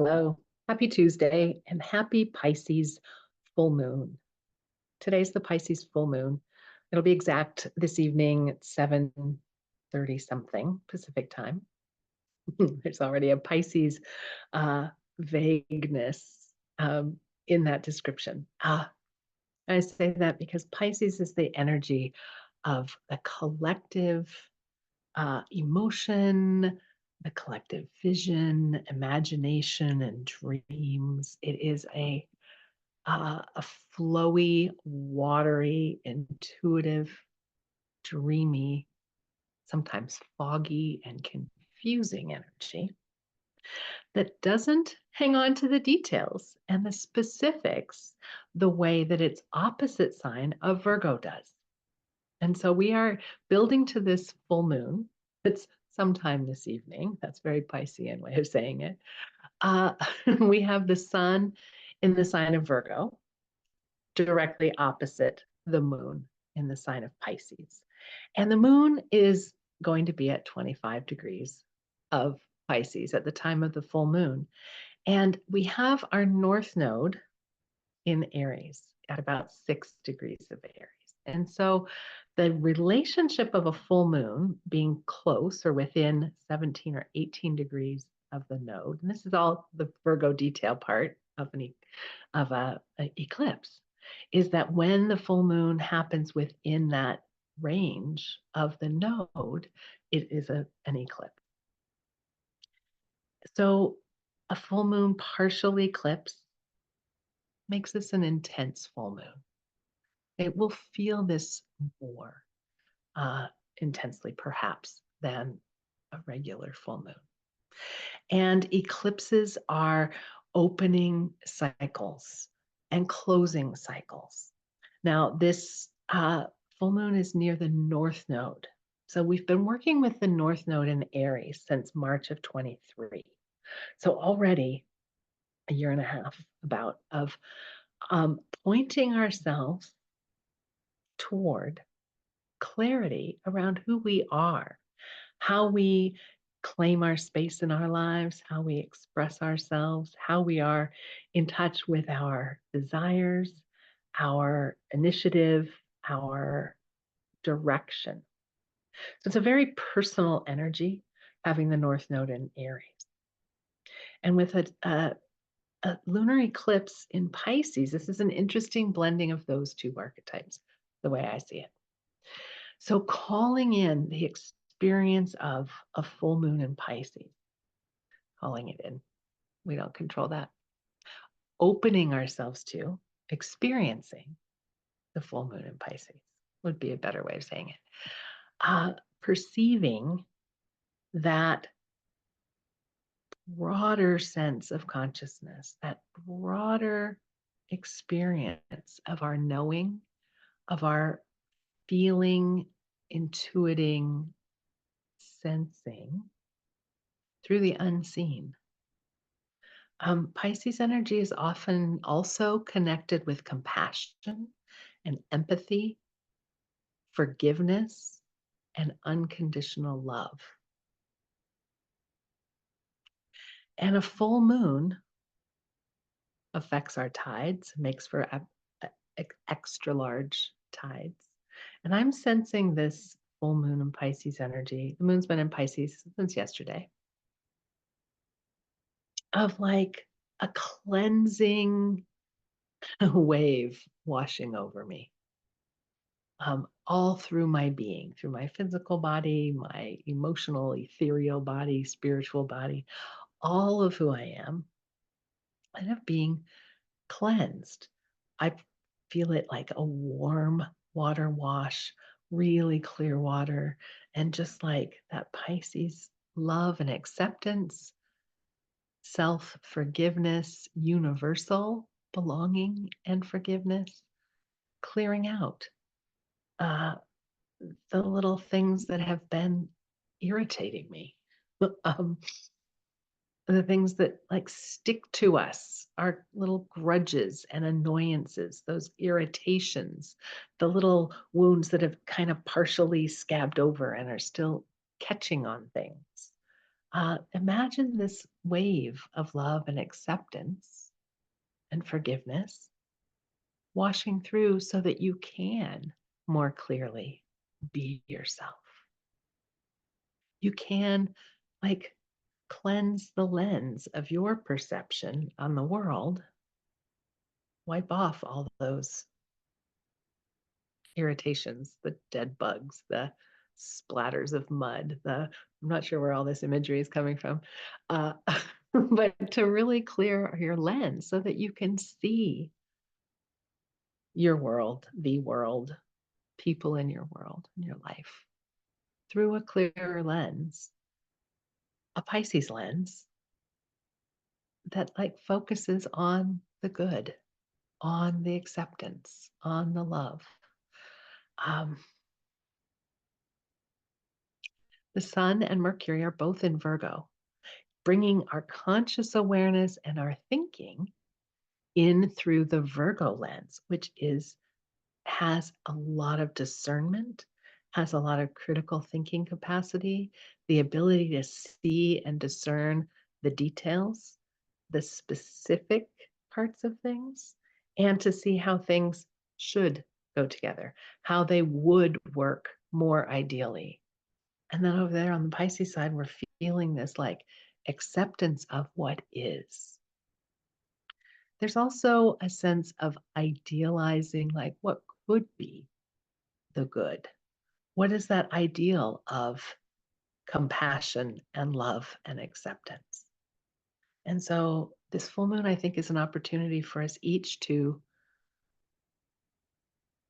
Hello, happy Tuesday and happy Pisces full moon. Today's the Pisces full moon. It'll be exact this evening at 7:30 something Pacific time. There's already a Pisces vagueness in that description. I say that because Pisces is the energy of the collective emotion, the collective vision, imagination, and dreams. It is a flowy, watery, intuitive, dreamy, sometimes foggy and confusing energy that doesn't hang on to the details and the specifics the way that its opposite sign of Virgo does. And so we are building to this full moon. It's sometime this evening. That's very Piscean way of saying it. Uh, we have the sun in the sign of Virgo, directly opposite the moon in the sign of Pisces. And the moon is going to be at 25 degrees of Pisces at the time of the full moon. And we have our north node in Aries at about 6 degrees of Aries. And so the relationship of a full moon being close or within 17 or 18 degrees of the node, and this is all the Virgo detail part of an eclipse, is that when the full moon happens within that range of the node, it is an eclipse. So a full moon partial eclipse makes this an intense full moon. It will feel this more intensely, perhaps, than a regular full moon. And eclipses are opening cycles and closing cycles. Now, this full moon is near the North Node. So we've been working with the North Node in Aries since March of 23. So already a year and a half about of pointing ourselves toward clarity around who we are, how we claim our space in our lives, how we express ourselves, how we are in touch with our desires, our initiative, our direction. So it's a very personal energy having the North Node in Aries. And with a lunar eclipse in Pisces, this is an interesting blending of those two archetypes, the way I see it. So calling in the experience of a full moon in Pisces, calling it in, we don't control that. Opening ourselves to experiencing the full moon in Pisces would be a better way of saying it. Perceiving that broader sense of consciousness, that broader experience of our knowing, of our feeling, intuiting, sensing through the unseen. Pisces energy is often also connected with compassion and empathy, forgiveness, and unconditional love. And a full moon affects our tides, makes for extra large tides. And I'm sensing this full moon in Pisces energy. The moon's been in Pisces since yesterday, of like a cleansing wave washing over me. All through my being, through my physical body, my emotional, ethereal body, spiritual body, all of who I am, kind of being cleansed. I feel it like a warm water wash, really clear water, and just like that Pisces love and acceptance, self-forgiveness, universal belonging and forgiveness, clearing out the little things that have been irritating me. um, the things that like stick to us, our little grudges and annoyances, those irritations, the little wounds that have kind of partially scabbed over and are still catching on things. Imagine this wave of love and acceptance and forgiveness washing through so that you can more clearly be yourself. You can like cleanse the lens of your perception on the world, wipe off all those irritations, the dead bugs, the splatters of mud, I'm not sure where all this imagery is coming from, uh, but to really clear your lens so that you can see your world, the world, people in your life through a clearer lens, a Pisces lens that like focuses on the good, on the acceptance, on the love. Um, the Sun and Mercury are both in Virgo, bringing our conscious awareness and our thinking in through the Virgo lens, which has a lot of discernment, has a lot of critical thinking capacity, the ability to see and discern the details, the specific parts of things, and to see how things should go together, how they would work more ideally. And then over there on the Pisces side, we're feeling this like acceptance of what is. There's also a sense of idealizing like what could be the good. What is that ideal of compassion and love and acceptance? And so this full moon, I think, is an opportunity for us each to,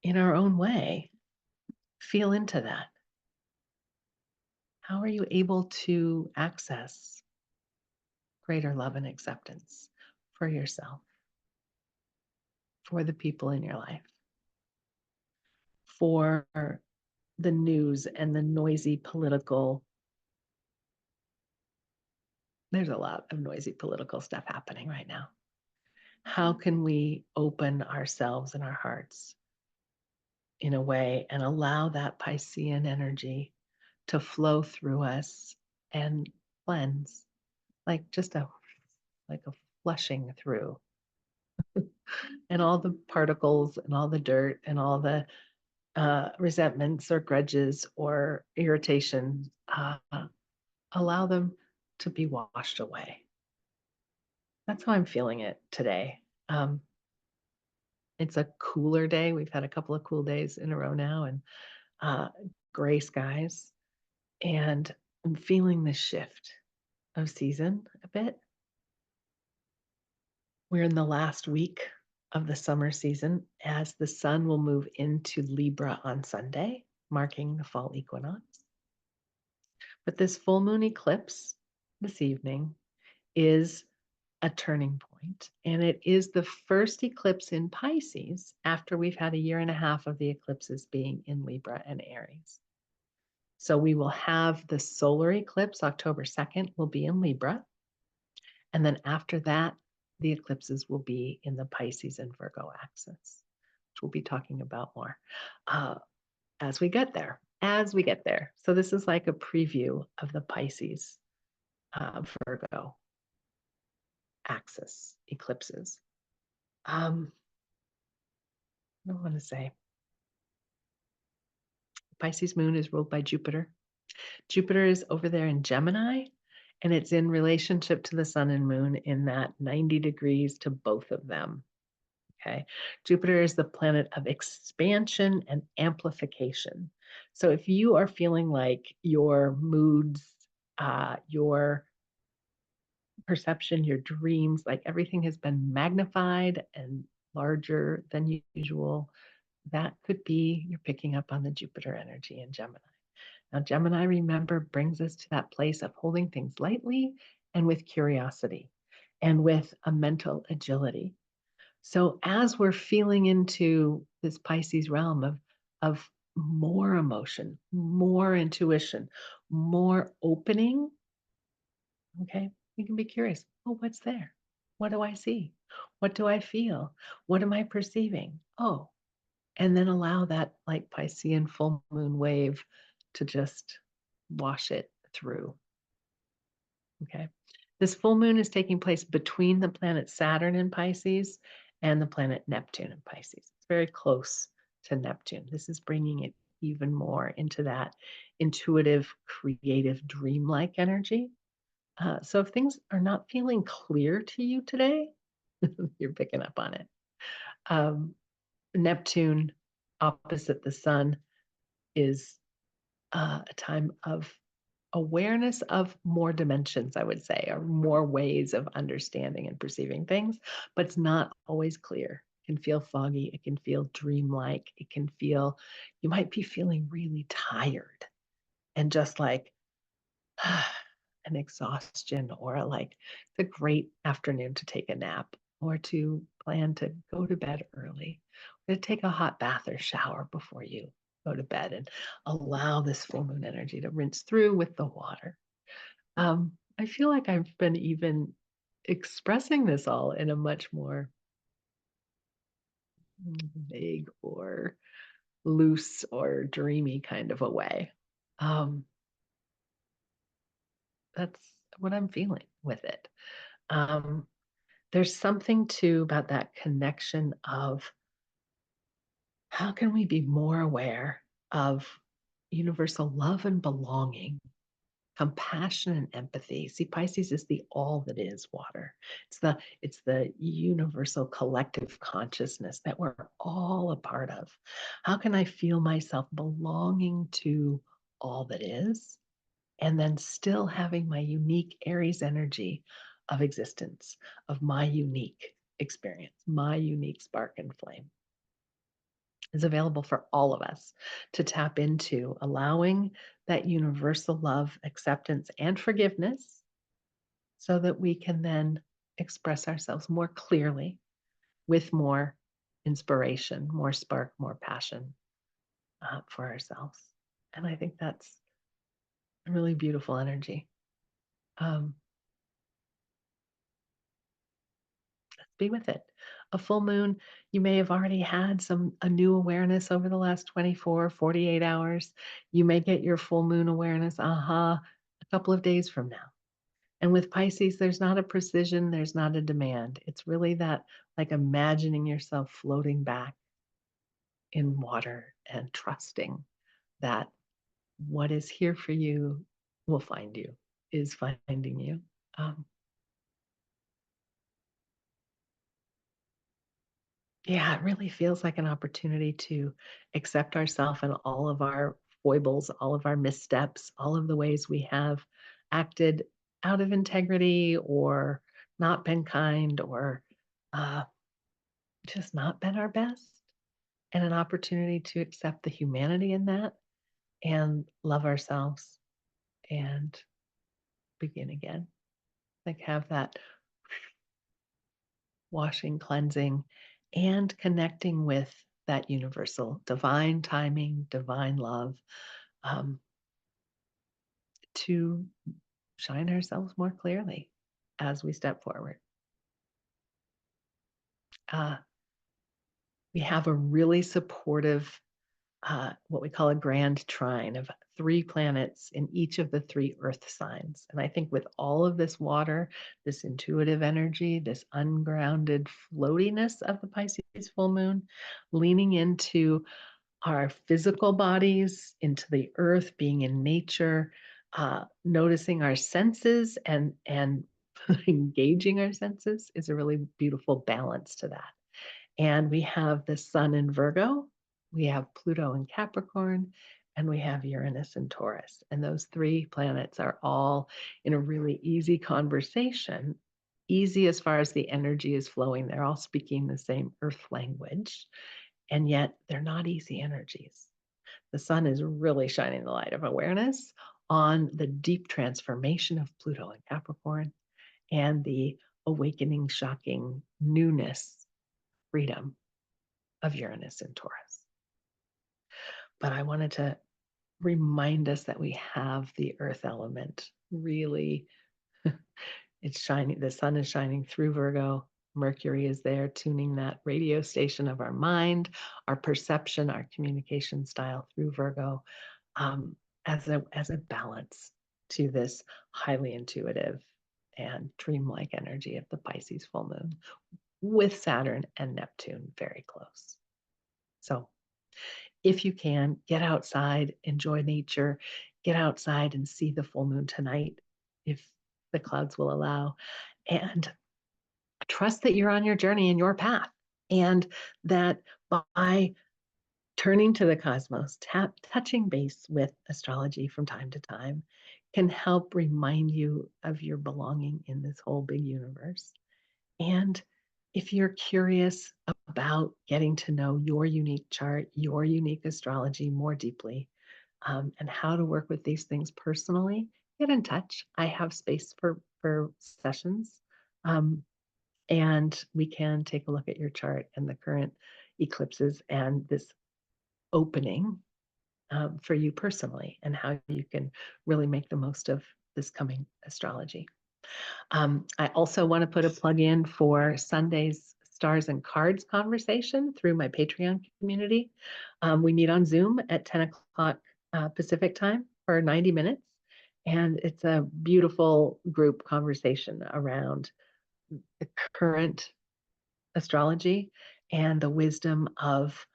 in our own way, feel into that. How are you able to access greater love and acceptance for yourself, for the people in your life, for the news and the noisy political? There's a lot of noisy political stuff happening right now. How can we open ourselves and our hearts in a way and allow that Piscean energy to flow through us and cleanse, like just a flushing through, and all the particles and all the dirt and all the resentments or grudges or irritation, allow them to be washed away. That's how I'm feeling it today. It's a cooler day. We've had a couple of cool days in a row now, and uh, gray skies. And I'm feeling the shift of season a bit. We're in the last week of the summer season as the sun will move into Libra on Sunday, marking the fall equinox. But this full moon eclipse this evening is a turning point, and it is the first eclipse in Pisces after we've had a year and a half of the eclipses being in Libra and Aries. So we will have the solar eclipse, October 2nd, will be in Libra. And then after that, the eclipses will be in the Pisces and Virgo axis, which we'll be talking about more uh, as we get there. As we get there. So this is like a preview of the Pisces Virgo axis eclipses. I don't want to say. Pisces moon is ruled by Jupiter. Jupiter is over there in Gemini, and it's in relationship to the sun and moon in that 90 degrees to both of them. Okay. Jupiter is the planet of expansion and amplification. So if you are feeling like your moods, your perception, your dreams, like everything has been magnified and larger than usual, that could be you're picking up on the Jupiter energy in Gemini. Now, Gemini, remember, brings us to that place of holding things lightly and with curiosity and with a mental agility. So as we're feeling into this Pisces realm of more emotion, more intuition, more opening, okay, we can be curious. Oh, what's there? What do I see? What do I feel? What am I perceiving? Oh, and then allow that like Piscean full moon wave to just wash it through. Okay. This full moon is taking place between the planet Saturn in Pisces and the planet Neptune in Pisces. It's very close to Neptune. This is bringing it even more into that intuitive, creative, dreamlike energy. So if things are not feeling clear to you today, you're picking up on it. Um, Neptune opposite the sun is a time of awareness of more dimensions, I would say, or more ways of understanding and perceiving things, but it's not always clear. It can feel foggy. It can feel dreamlike. It can feel, you might be feeling really tired and just like an exhaustion, or like it's a great afternoon to take a nap or to plan to go to bed early, or to take a hot bath or shower before you go to bed and allow this full moon energy to rinse through with the water. I feel like I've been even expressing this all in a much more vague or loose or dreamy kind of a way. Um, that's what I'm feeling with it. Um, there's something too about that connection of how can we be more aware of universal love and belonging, compassion and empathy. See, Pisces is the all that is water. It's the universal collective consciousness that we're all a part of. How can I feel myself belonging to all that is, and then still having my unique Aries energy of existence, of my unique experience, my unique spark and flame is available for all of us to tap into, allowing that universal love, acceptance, and forgiveness so that we can then express ourselves more clearly with more inspiration, more spark, more passion for ourselves. And I think that's a really beautiful energy. Um, be with it. A full moon, you may have already had a new awareness over the last 24, 48 hours. You may get your full moon awareness, a couple of days from now. And with Pisces, there's not a precision, there's not a demand. It's really that like imagining yourself floating back in water and trusting that what is here for you will find you, is finding you. Um, Yeah, it really feels like an opportunity to accept ourselves and all of our foibles, all of our missteps, all of the ways we have acted out of integrity or not been kind or uh, just not been our best, and an opportunity to accept the humanity in that and love ourselves and begin again. Like have that washing, cleansing, and connecting with that universal divine timing, divine love, um, to shine ourselves more clearly as we step forward. Uh, we have a really supportive, what we call a grand trine of 3 planets in each of the 3 earth signs. And I think with all of this water, this intuitive energy, this ungrounded floatiness of the Pisces full moon, leaning into our physical bodies, into the earth, being in nature, noticing our senses and engaging our senses is a really beautiful balance to that. And we have the sun in Virgo, we have Pluto in Capricorn, and we have Uranus in Taurus. And those 3 planets are all in a really easy conversation, easy as far as the energy is flowing. They're all speaking the same earth language, and yet they're not easy energies. The sun is really shining the light of awareness on the deep transformation of Pluto and Capricorn and the awakening, shocking newness, freedom of Uranus and Taurus. But I wanted to remind us that we have the earth element really. It's shining, the sun is shining through Virgo. Mercury is there tuning that radio station of our mind, our perception, our communication style through Virgo, um, as a balance to this highly intuitive and dreamlike energy of the Pisces full moon with Saturn and Neptune very close. So if you can, get outside, enjoy nature, get outside and see the full moon tonight if the clouds will allow. And trust that you're on your journey and your path. And that by turning to the cosmos, touching base with astrology from time to time can help remind you of your belonging in this whole big universe. And if you're curious about getting to know your unique chart, your unique astrology more deeply, and how to work with these things personally, get in touch. I have space for sessions. And we can take a look at your chart and the current eclipses and this opening for you personally and how you can really make the most of this coming astrology. I also want to put a plug in for Sunday's Stars and Cards conversation through my Patreon community. We meet on Zoom at 10 o'clock Pacific time for 90 minutes. And it's a beautiful group conversation around the current astrology and the wisdom of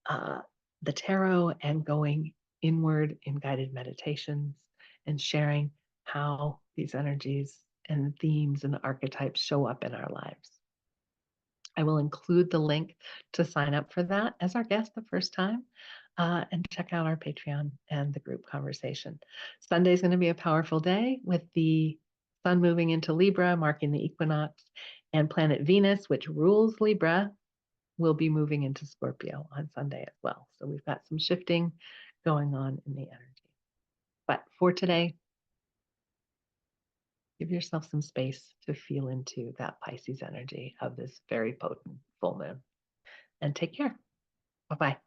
uh, the tarot and going inward in guided meditations and sharing how these energies and themes and archetypes show up in our lives. I will include the link to sign up for that as our guest the first time and check out our Patreon and the group conversation. Sunday is going to be a powerful day with the sun moving into Libra, marking the equinox, and planet Venus, which rules Libra, will be moving into Scorpio on Sunday as well. So we've got some shifting going on in the energy. But for today, give yourself some space to feel into that Pisces energy of this very potent full moon. And take care. Bye-bye.